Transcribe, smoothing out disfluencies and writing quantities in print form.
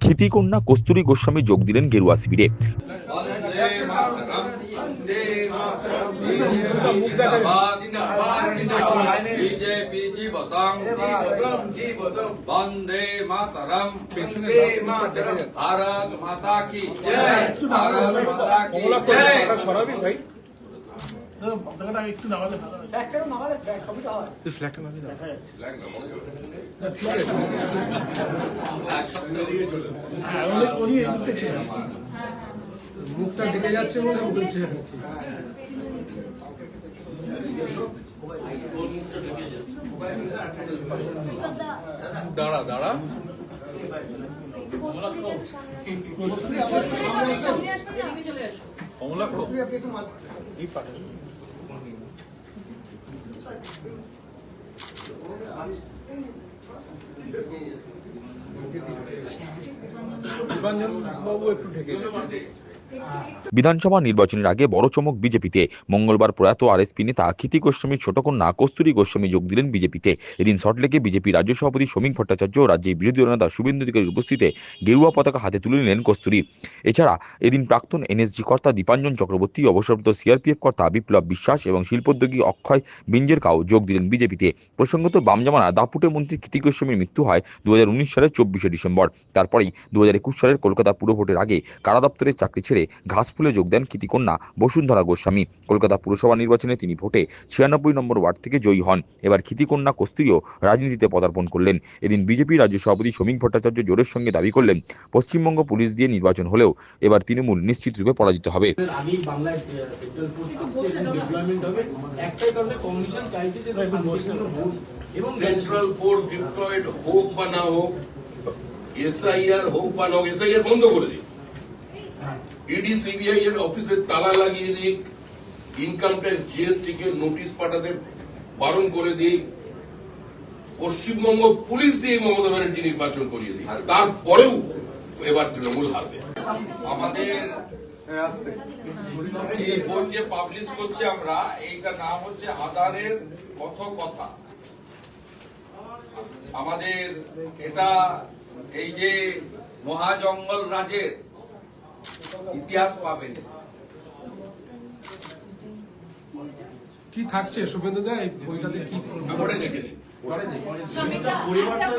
ক্ষিতিকন্যা কস্তুরী গোস্বামী যোগ দিলেন গেরুয়া শিবিরে। বন্দে মাতরম, ভারত মাতা কি জয়, ভারত মাতা কি জয়। একটু নামালে ভালো হয়। ছবিটা হয়। মুখটা দেখে যাচ্ছে বলে বলছে। দাঁড়া দাঁড়া বাবু একটু ঢেকে বিধানসভা নির্বাচনের আগে বড় চমক বিজেপিতে। মঙ্গলবার প্রয়াত আরএসপি নেতা ক্ষিতি গোস্বামীর ছোট কন্যা কস্তুরী গোস্বামী যোগ দিলেন বিজেপিতে। এদিন সল্টলেকে বিজেপি রাজ্য সভাপতি শ্রমিক ভট্টাচার্য ও রাজ্যের বিরোধী দলনেতা শুভেন্দু অধিকারীর উপস্থিতিতে গেরুয়া পতাকা হাতে তুলে নিলেন কস্তুরী। এছাড়া এদিন প্রাক্তন এনএসজি কর্তা দীপাঞ্জন চক্রবর্তী, অবসরপ্রাপ্ত সিআরপিএফ কর্তা বিপ্লব বিশ্বাস এবং শিল্পোদ্যোগী অক্ষয় বিঞ্জেরকাও যোগ দিলেন বিজেপিতে। প্রসঙ্গত, বাম জামানা দাপুটে মন্ত্রী ক্ষিতি গোস্বামীর মৃত্যু হয় 2019 সালের 24শে ডিসেম্বর। তারপরেই 2021 সালের কলকাতা পুর ভোটের আগে কারা দপ্তরের চাকরি ছেড়ে ঘাসফুলে যোগ দেন ক্ষিতিকন্যা বসুন্ধরা গোস্বামী। কলকাতা পুরসভা নির্বাচনে তিনি ভোটে 96 নম্বর ওয়ার্ড থেকে জয়ী হন। এবার ক্ষিতিকন্যা কস্তুরীও রাজনীতিতে পদার্পণ করলেন। এদিন বিজেপি রাজ্য সভাপতি শ্রমিক ভট্টাচার্য জোরের সঙ্গে দাবি করলেন, পশ্চিমবঙ্গ পুলিশ দিয়ে নির্বাচন হলেও এবার তৃণমূল নিশ্চিত রূপে পরাজিত হবে। সেন্ট্রাল ফোর্স ডিপ্লয়েড হোক বা না হোক, এসআইআর হোক বা না হোক, এসআইআর বন্ধ করে দিই, ইডি সিবিআই এর অফিসের তালা লাগিয়ে দিই, ইনকাম ট্যাক্স জিএসটি কে নোটিশ পাঠাতে বারণ করে দিই, পশ্চিমবঙ্গ পুলিশ দিয়ে মমতা ব্যানার্জি নির্বাচন করিয়ে দিই, তারপরেও এবার তৃণমূল হারবে। আমাদের এই বোর্ড যে পাবলিশ করছি আমরা, এইটার নাম হচ্ছে আধারের কথা। আমাদের এটা এই যে মহাজঙ্গল রাজের ইতিহাস পাবেন। কি থাকছে শুভেন্দু দা এই বইটাতে কি পড়ে দেখে নিন। পরিবর্তন